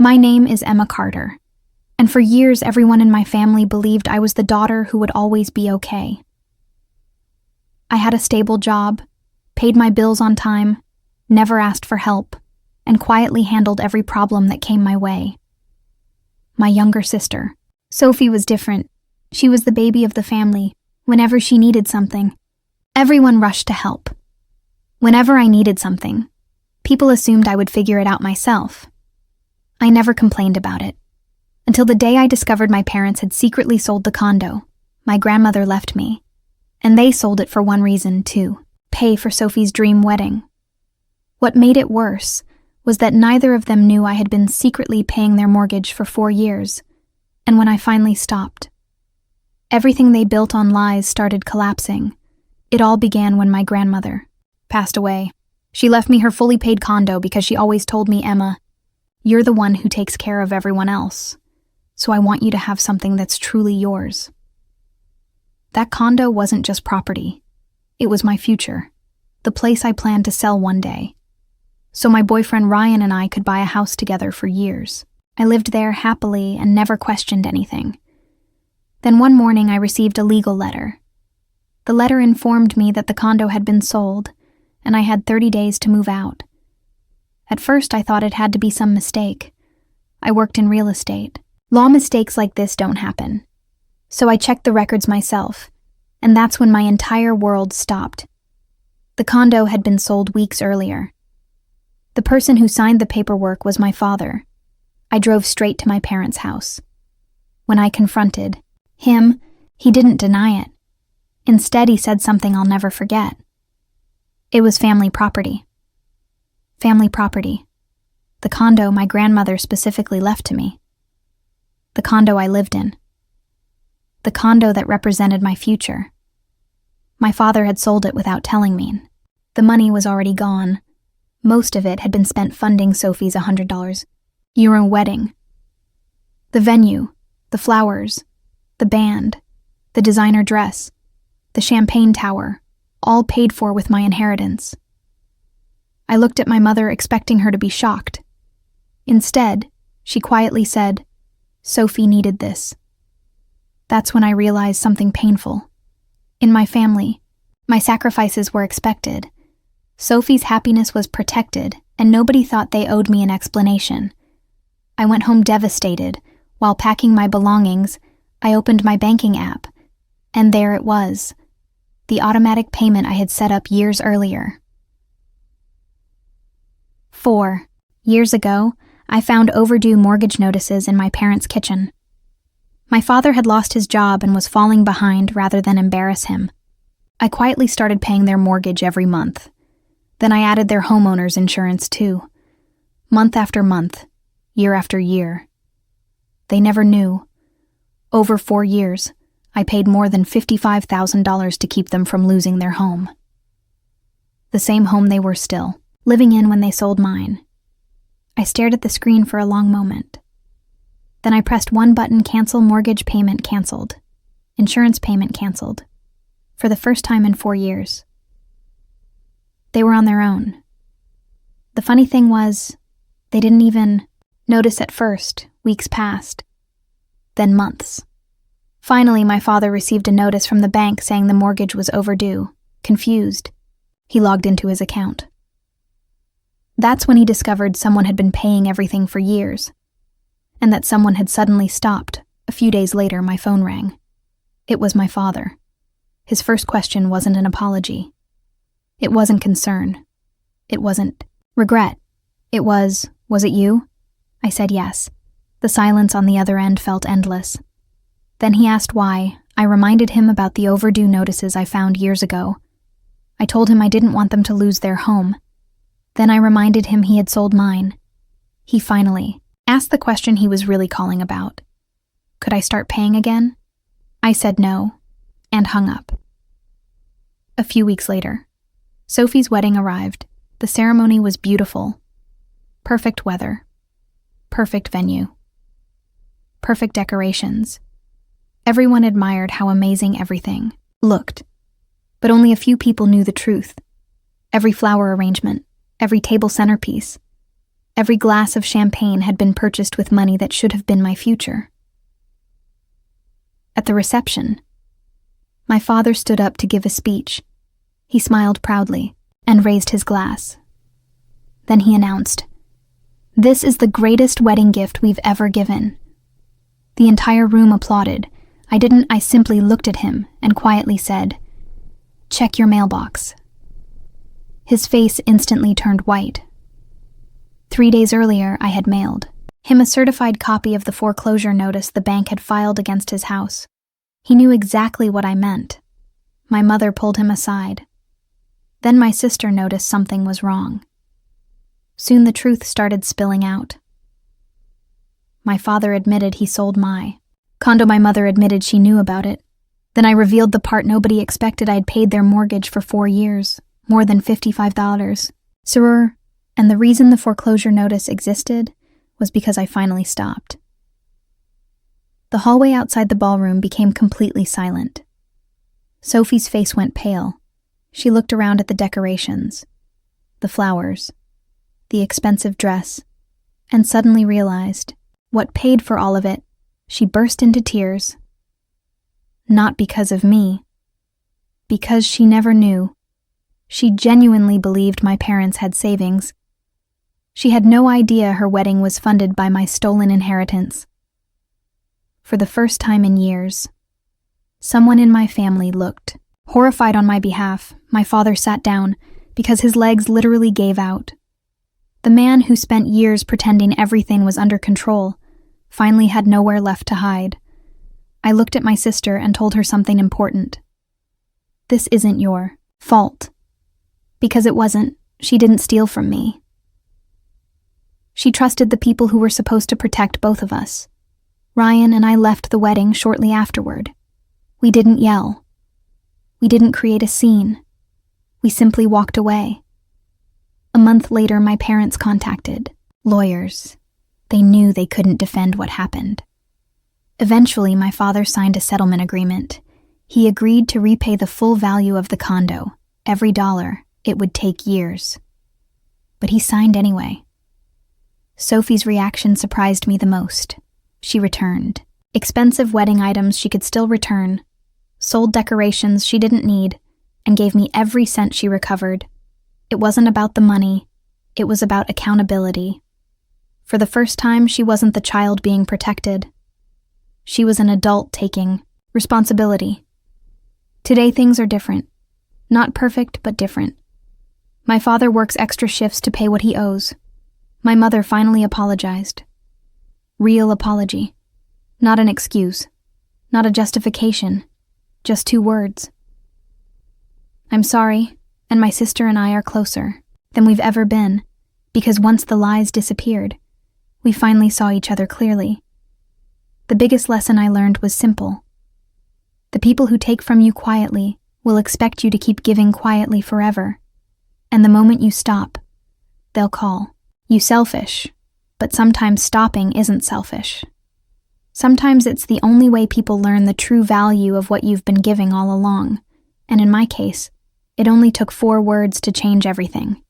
My name is Emma Carter, and for years everyone in my family believed I was the daughter who would always be okay. I had a stable job, paid my bills on time, never asked for help, and quietly handled every problem that came my way. My younger sister, Sophie, was different. She was the baby of the family. Whenever she needed something, everyone rushed to help. Whenever I needed something, people assumed I would figure it out myself. I never complained about it. Until the day I discovered my parents had secretly sold the condo, my grandmother left me. And they sold it for one reason, too: pay for Sophie's dream wedding. What made it worse was that neither of them knew I had been secretly paying their mortgage for 4 years, and when I finally stopped, everything they built on lies started collapsing. It all began when my grandmother passed away. She left me her fully paid condo because she always told me, "Emma, you're the one who takes care of everyone else, so I want you to have something that's truly yours." That condo wasn't just property. It was my future, the place I planned to sell one day, so my boyfriend Ryan and I could buy a house together for years. I lived there happily and never questioned anything. Then one morning I received a legal letter. The letter informed me that the condo had been sold, and I had 30 days to move out. At first I thought it had to be some mistake. I worked in real estate. Law mistakes like this don't happen. So I checked the records myself, and that's when my entire world stopped. The condo had been sold weeks earlier. The person who signed the paperwork was my father. I drove straight to my parents' house. When I confronted him, he didn't deny it. Instead, he said something I'll never forget. It was family property. Family property. The condo my grandmother specifically left to me. The condo I lived in. The condo that represented my future. My father had sold it without telling me. The money was already gone. Most of it had been spent funding Sophie's €100 wedding. The venue, the flowers, the band, the designer dress, the champagne tower, all paid for with my inheritance. I looked at my mother expecting her to be shocked. Instead, she quietly said, "Sophie needed this." That's when I realized something painful. In my family, my sacrifices were expected. Sophie's happiness was protected, and nobody thought they owed me an explanation. I went home devastated. While packing my belongings, I opened my banking app, and there it was, the automatic payment I had set up years earlier. 4 years ago, I found overdue mortgage notices in my parents' kitchen. My father had lost his job and was falling behind rather than embarrass him. I quietly started paying their mortgage every month. Then I added their homeowner's insurance too. Month after month, year after year. They never knew. Over 4 years, I paid more than $55,000 to keep them from losing their home. The same home they were still living in when they sold mine. I stared at the screen for a long moment. Then I pressed one button: cancel mortgage payment canceled. Insurance payment canceled. For the first time in 4 years. They were on their own. The funny thing was, they didn't even notice at first. Weeks passed. Then months. Finally, my father received a notice from the bank saying the mortgage was overdue. Confused, he logged into his account. That's when he discovered someone had been paying everything for years, and that someone had suddenly stopped. A few days later, my phone rang. It was my father. His first question wasn't an apology. It wasn't concern. It wasn't regret. It was it you? I said yes. The silence on the other end felt endless. Then he asked why. I reminded him about the overdue notices I found years ago. I told him I didn't want them to lose their home. Then I reminded him he had sold mine. He finally asked the question he was really calling about. Could I start paying again? I said no, and hung up. A few weeks later, Sophie's wedding arrived. The ceremony was beautiful. Perfect weather. Perfect venue. Perfect decorations. Everyone admired how amazing everything looked. But only a few people knew the truth. Every flower arrangement, every table centerpiece, Every glass of champagne had been purchased with money that should have been my future. At the reception, my father stood up to give a speech. He smiled proudly and raised his glass. Then he announced, "This is the greatest wedding gift we've ever given." The entire room applauded. I simply looked at him and quietly said, "Check your mailbox." His face instantly turned white. 3 days earlier, I had mailed him a certified copy of the foreclosure notice the bank had filed against his house. He knew exactly what I meant. My mother pulled him aside. Then my sister noticed something was wrong. Soon the truth started spilling out. My father admitted he sold my condo. My mother admitted she knew about it. Then I revealed the part nobody expected. I'd paid their mortgage for 4 years, more than $55. Sir, and the reason the foreclosure notice existed was because I finally stopped. The hallway outside the ballroom became completely silent. Sophie's face went pale. She looked around at the decorations, the flowers, the expensive dress, and suddenly realized what paid for all of it. She burst into tears. Not because of me, because she never knew. She genuinely believed my parents had savings. She had no idea her wedding was funded by my stolen inheritance. For the first time in years, someone in my family looked horrified on my behalf. My father sat down because his legs literally gave out. The man who spent years pretending everything was under control finally had nowhere left to hide. I looked at my sister and told her something important. "This isn't your fault." Because it wasn't. She didn't steal from me. She trusted the people who were supposed to protect both of us. Ryan and I left the wedding shortly afterward. We didn't yell. We didn't create a scene. We simply walked away. A month later, my parents contacted lawyers. They knew they couldn't defend what happened. Eventually, my father signed a settlement agreement. He agreed to repay the full value of the condo, every dollar. It would take years. But he signed anyway. Sophie's reaction surprised me the most. She returned expensive wedding items she could still return, sold decorations she didn't need, and gave me every cent she recovered. It wasn't about the money. It was about accountability. For the first time, she wasn't the child being protected. She was an adult taking responsibility. Today, things are different. Not perfect, but different. My father works extra shifts to pay what he owes. My mother finally apologized. Real apology. Not an excuse. Not a justification. Just 2 words. "I'm sorry, and my sister and I are closer than we've ever been, because once the lies disappeared, we finally saw each other clearly. The biggest lesson I learned was simple. The people who take from you quietly will expect you to keep giving quietly forever. And the moment you stop, they'll call you selfish. But sometimes stopping isn't selfish. Sometimes it's the only way people learn the true value of what you've been giving all along. And in my case, it only took 4 words to change everything.